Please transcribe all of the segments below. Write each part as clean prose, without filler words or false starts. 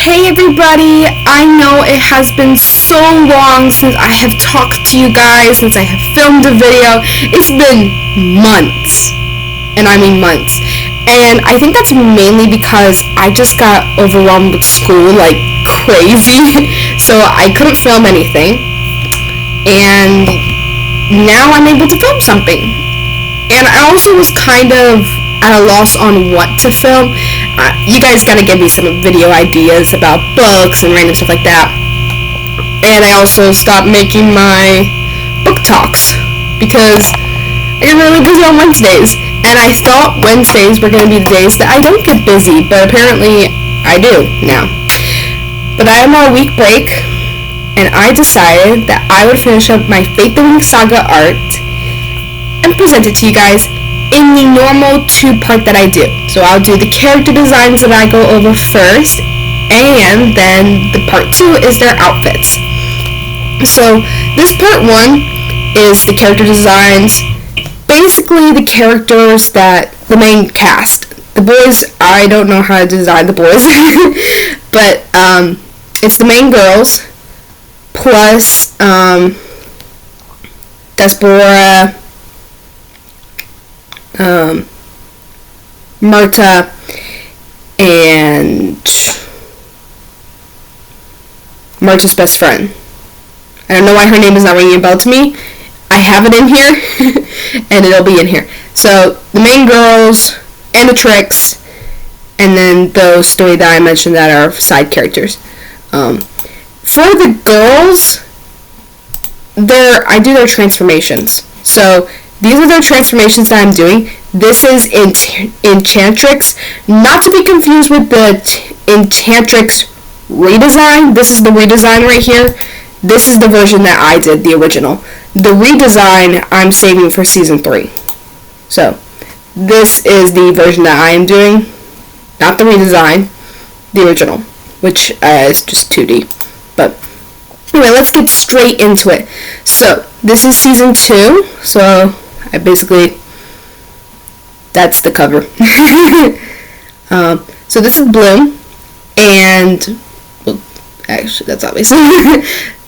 Hey everybody, I know it has been so long since I have talked to you guys, since I have filmed a video. It's been months, and I mean months. And I think that's mainly because I just got overwhelmed with school like crazy, so I couldn't film anything. And now I'm able to film something. And I also was kind of at a loss on what to film. You guys gotta give me some video ideas about books and random stuff like that. And I also stopped making my book talks because I get really busy on Wednesdays. And I thought Wednesdays were gonna be the days that I don't get busy, but apparently I do now. But I am on a week break, and I decided that I would finish up my Fate the Winx Saga art and present it to you guys in the normal two-part that I do. So I'll do the character designs that I go over first, and then the part two is their outfits. So this part one is the character designs, basically the characters that the main cast. The boys, I don't know how to design the boys, but it's the main girls, plus Desbora, Marta, and Marta's best friend. I don't know why her name is not ringing a bell to me. I have it in here, and it'll be in here. So, the main girls, and the tricks, and then those three that I mentioned that are side characters. For the girls, I do their transformations. So, these are the transformations that I'm doing. This is Enchantrix, not to be confused with the Enchantrix redesign. This is the redesign right here. This is the version that I did, the original. The redesign I'm saving for season 3. So, this is the version that I am doing, not the redesign, the original, which is just 2D. But anyway, let's get straight into it. So, this is season 2, so I basically, that's the cover. So this is Bloom, and, well, actually, that's obvious.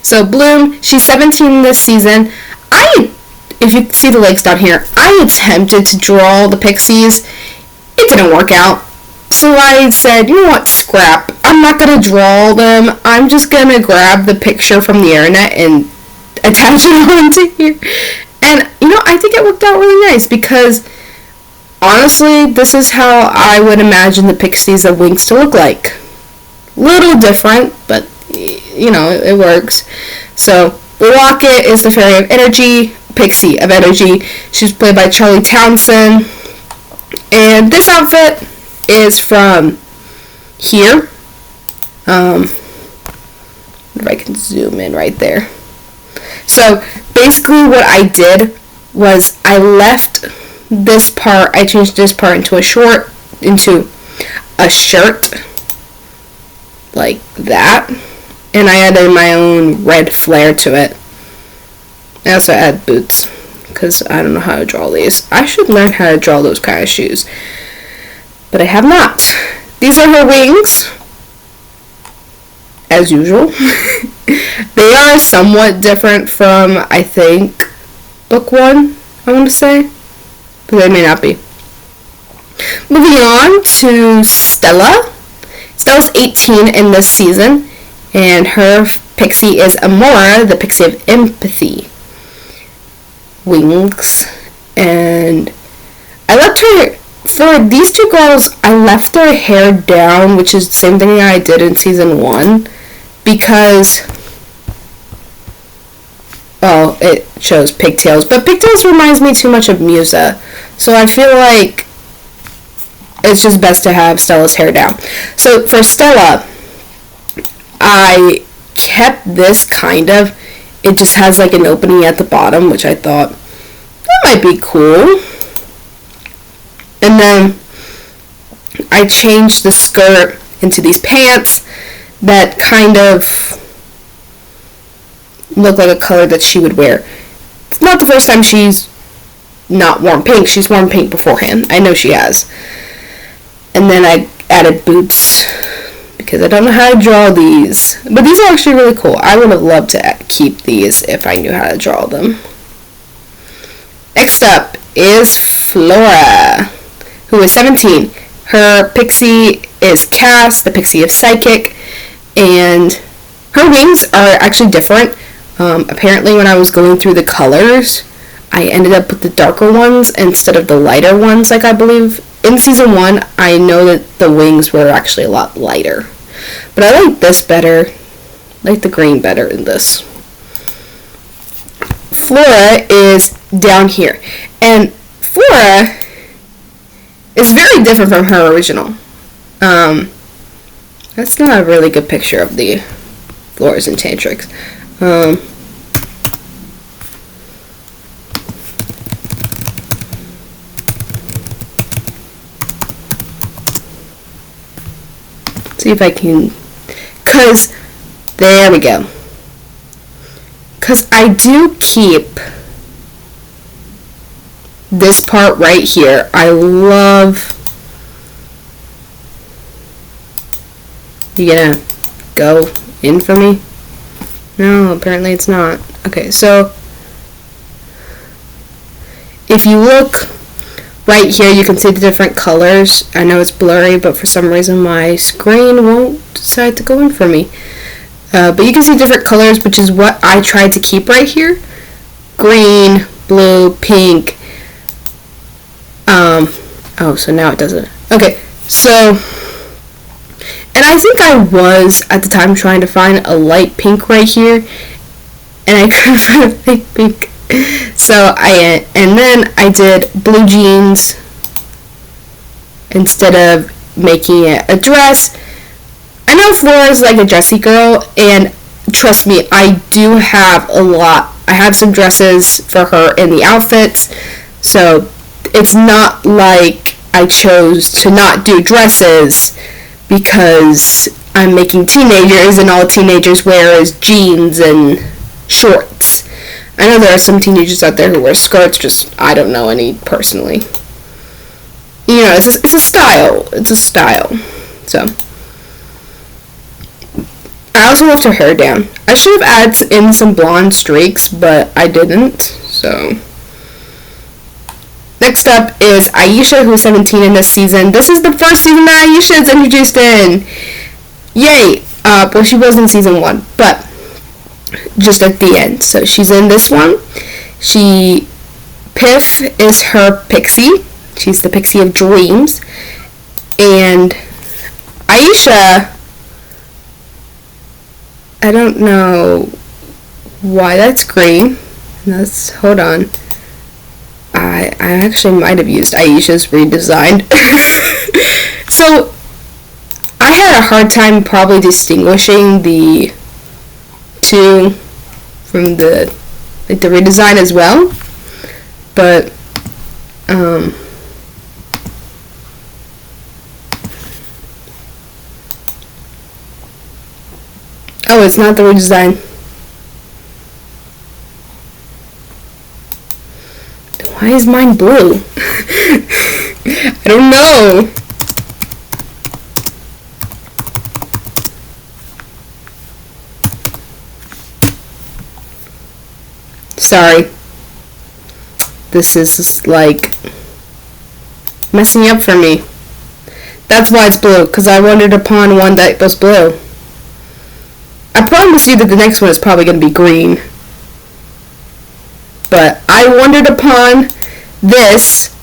So Bloom, she's 17 this season. If you see the legs down here, I attempted to draw the pixies. It didn't work out. So I said, you know what, scrap. I'm not going to draw them. I'm just going to grab the picture from the internet and attach it onto here. And, I think it worked out really nice because, honestly, this is how I would imagine the pixies of Winx to look like. Little different, but, it works. So, Rocket is the Fairy of Energy, Pixie of Energy. She's played by Charlie Townsend. And this outfit is from here. If I can zoom in right there. So, basically what I did was I left this part, I changed this part into a shirt, like that, and I added my own red flare to it. I also add boots, because I don't know how to draw these. I should learn how to draw those kind of shoes, but I have not. These are her wings, as usual. They are somewhat different from, I think, book 1, I want to say, but they may not be. Moving on to Stella. Stella's 18 in this season, and her pixie is Amora, the pixie of empathy. Winx, and I left her, for these two girls, I left their hair down, which is the same thing I did in season 1, because, well, it shows pigtails, but pigtails reminds me too much of Musa, so I feel like it's just best to have Stella's hair down. So for Stella, I kept this kind of, it just has like an opening at the bottom, which I thought, that might be cool. And then I changed the skirt into these pants that kind of look like a color that she would wear. It's not the first time she's not worn pink. She's worn pink beforehand. I know she has. And then I added boots because I don't know how to draw these. But these are actually really cool. I would have loved to keep these if I knew how to draw them. Next up is Flora, who is 17. Her pixie is Cass, the pixie of Psychic, and her wings are actually different. Apparently when I was going through the colors, I ended up with the darker ones instead of the lighter ones, like I believe. In season 1, I know that the wings were actually a lot lighter. But I like this better. I like the green better in this. Flora is down here. And Flora is very different from her original. That's not a really good picture of the Flora's Enchantrix. See if I can, there we go. Because I do keep this part right here. I love, you gonna go in for me? No, apparently it's not. Okay, so if you look right here, you can see the different colors. I know it's blurry, but for some reason my screen won't decide to go in for me. But you can see different colors, which is what I tried to keep right here. Green, blue, pink. Oh, so now it doesn't. Okay, so, and I think I was, at the time, trying to find a light pink right here, and I couldn't find a light pink. So and then I did blue jeans instead of making it a dress. I know Flora's like a dressy girl, and trust me, I do have a lot. I have some dresses for her in the outfits, so it's not like I chose to not do dresses because I'm making teenagers and all teenagers wear is jeans and shorts. I know there are some teenagers out there who wear skirts, just I don't know any personally. You know, it's a style. It's a style. So, I also left her hair down. I should have added in some blonde streaks, but I didn't, so. Next up is Aisha, who's 17 in this season. This is the first season that Aisha is introduced in. Yay! Well, she was in season 1, but just at the end. So she's in this one. Piff is her pixie. She's the pixie of dreams. And Aisha, I don't know why that's green. Hold on. I actually might have used Aisha's redesigned. So I had a hard time probably distinguishing the two from the redesign as well, but oh, it's not the redesign. Why is mine blue? I don't know. Sorry. This is like messing up for me. That's why it's blue, because I wandered upon one that was blue. I promise you that the next one is probably going to be green. But I wandered upon this,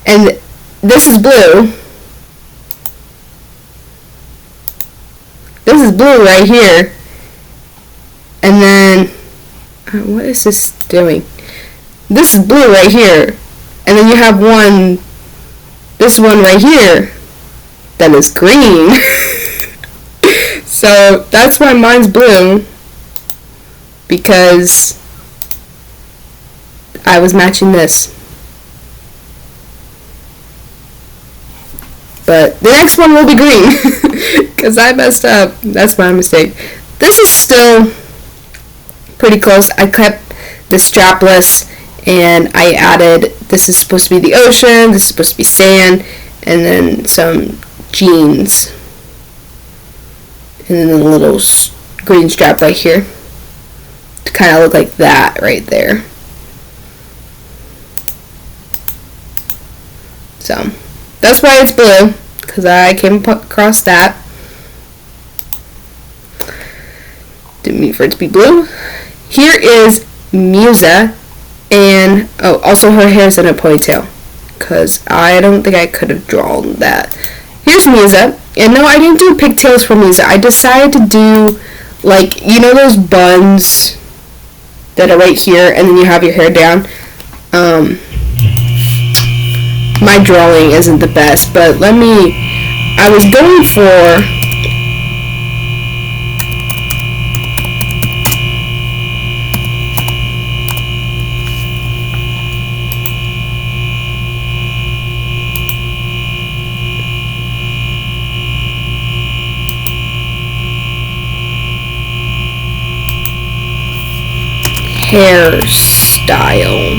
and this is blue. This is blue right here. And then, what is this doing? This is blue right here. And then you have this one right here, that is green. So that's why mine's blue, because I was matching this. But the next one will be green, because I messed up. That's my mistake. This is still pretty close. I kept the strapless, and I added, this is supposed to be the ocean, this is supposed to be sand, and then some jeans. and then a little green strap right here to kind of look like that right there. So that's why it's blue, because I came across that. Didn't mean for it to be blue. Here is Musa, and also her hair's in a ponytail, because I don't think I could have drawn that. Here's Musa, and no, I didn't do pigtails for Musa. I decided to do, like, you know those buns that are right here, and then you have your hair down? My drawing isn't the best, but I was going for hairstyle.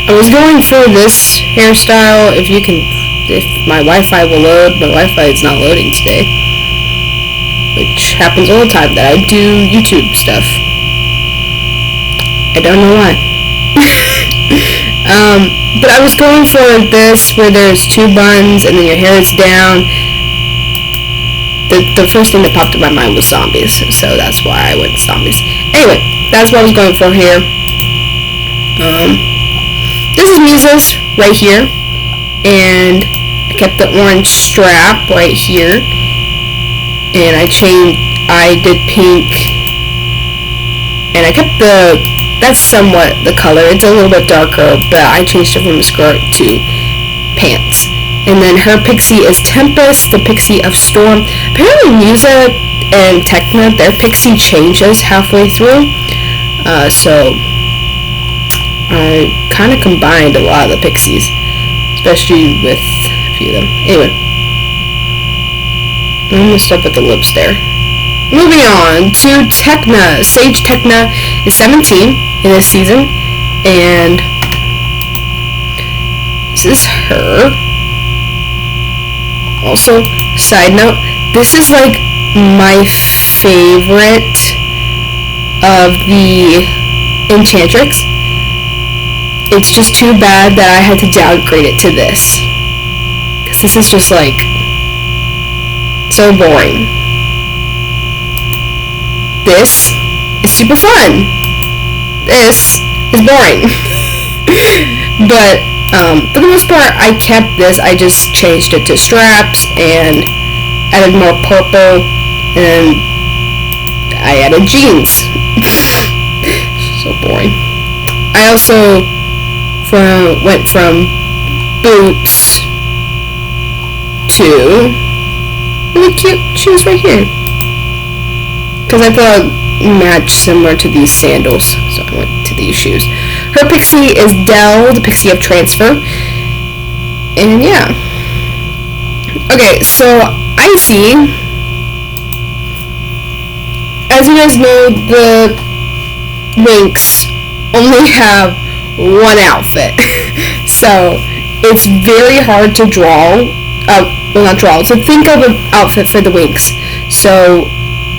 I was going for this hairstyle. If my Wi-Fi will load. My Wi-Fi is not loading today, which happens all the time that I do YouTube stuff. I don't know why. But I was going for this, where there's two buns and then your hair is down. The first thing that popped in my mind was zombies, so that's why I went zombies. Anyway, that's what I was going for here. This is Musa's right here, and I kept the orange strap right here, and I did pink, and I kept that's somewhat the color. It's a little bit darker, but I changed it from a skirt to pants. And then her pixie is Tempest, the pixie of Storm. Apparently Musa and Tekna, their pixie changes halfway through, so I kind of combined a lot of the pixies, especially with a few of them. Anyway, I messed up with the lips there. Moving on to Tekna. Sage Tekna is 17 in this season, and this is her. Also, side note, this is like my favorite of the Enchantrix. It's just too bad that I had to downgrade it to this, because this is just like so boring. This is super fun. This is boring. But for the most part, I kept this. I just changed it to straps and added more purple, and I added jeans. So boring. I also went from boots to really cute shoes right here, because I thought it matched similar to these sandals, so I went to these shoes. Her pixie is Dell, the pixie of Transfer, and yeah. Okay, so Icy, as you guys know, the Winx only have one outfit, so it's very hard to to think of an outfit for the Winx. So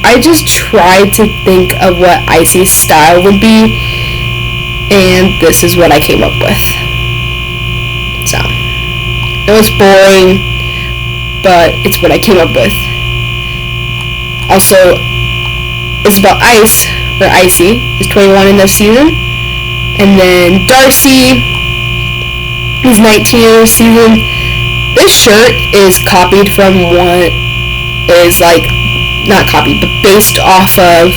I just tried to think of what Icy's style would be, and this is what I came up with. So it was boring, but it's what I came up with. Also, Isabel Ice, or Icy, is 21 in this season. And then Darcy is 19 in this season. This shirt is copied from what is not copied, but based off of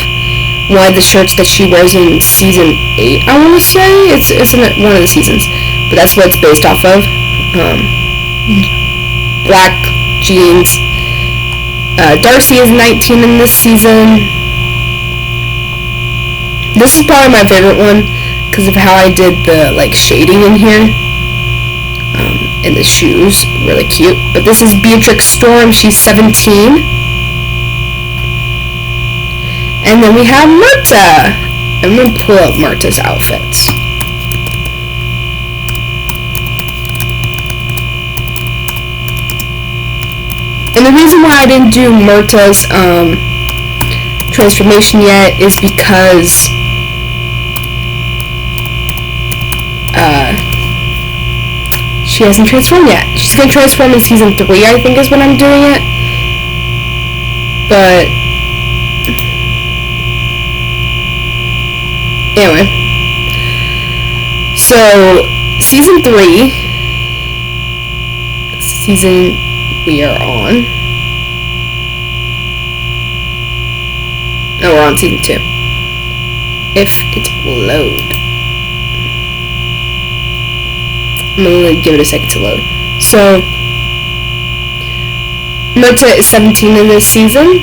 one of the shirts that she wears in season 8, I want to say. It's in one of the seasons, but that's what it's based off of. Black jeans. Darcy is 19 in this season. This is probably my favorite one, because of how I did the shading in here. And the shoes, really cute. But this is Beatrix Storm, she's 17. And then we have Murta. I'm going to pull up Murta's outfits. And the reason why I didn't do Murta's transformation yet is because she hasn't transformed yet. She's going to transform in season 3, I think is when I'm doing it. But anyway, so season 3, season we are on. No, we're on season 2. If it will load. I'm gonna give it a second to load. So Murta is 17 in this season.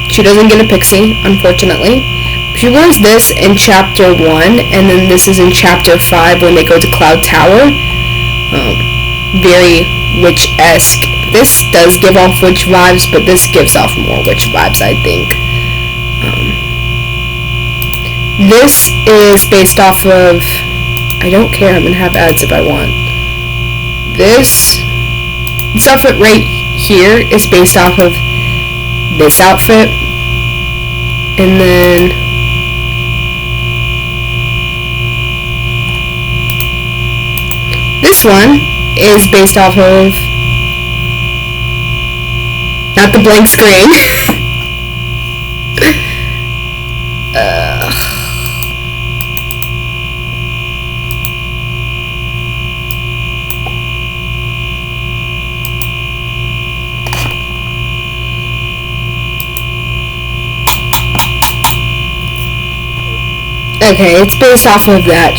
She doesn't get a pixie, unfortunately. She wears this in chapter 1, and then this is in chapter 5 when they go to Cloud Tower. Very witch-esque. This does give off witch vibes, but this gives off more witch vibes, I think. This is based off of... I don't care, I'm gonna have ads if I want. This outfit right here is based off of this outfit. And then this one is based off of not the blank screen. Okay, it's based off of that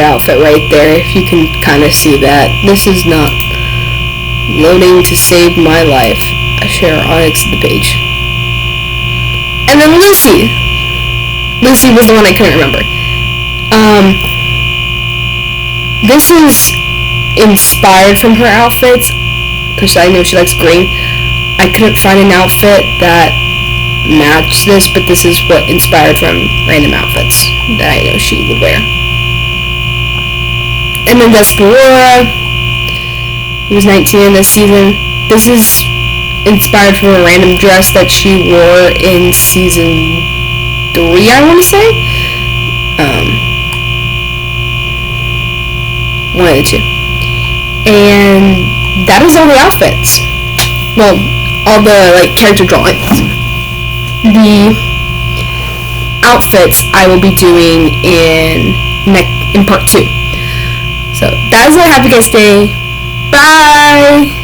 outfit right there, if you can kind of see that. This is not loading to save my life. I share on exit the page. And then Lucy. Lucy was the one I couldn't remember. This is inspired from her outfits, because I know she likes green. I couldn't find an outfit that matched this, but this is what inspired from random outfits that I know she would wear. And then Desperora, who was 19 in this season. This is inspired from a random dress that she wore in season 3, I want to say. One of the two. And that is all the outfits. Well, all the character drawings. The outfits I will be doing in part 2. So that is what I have for you guys today. Bye!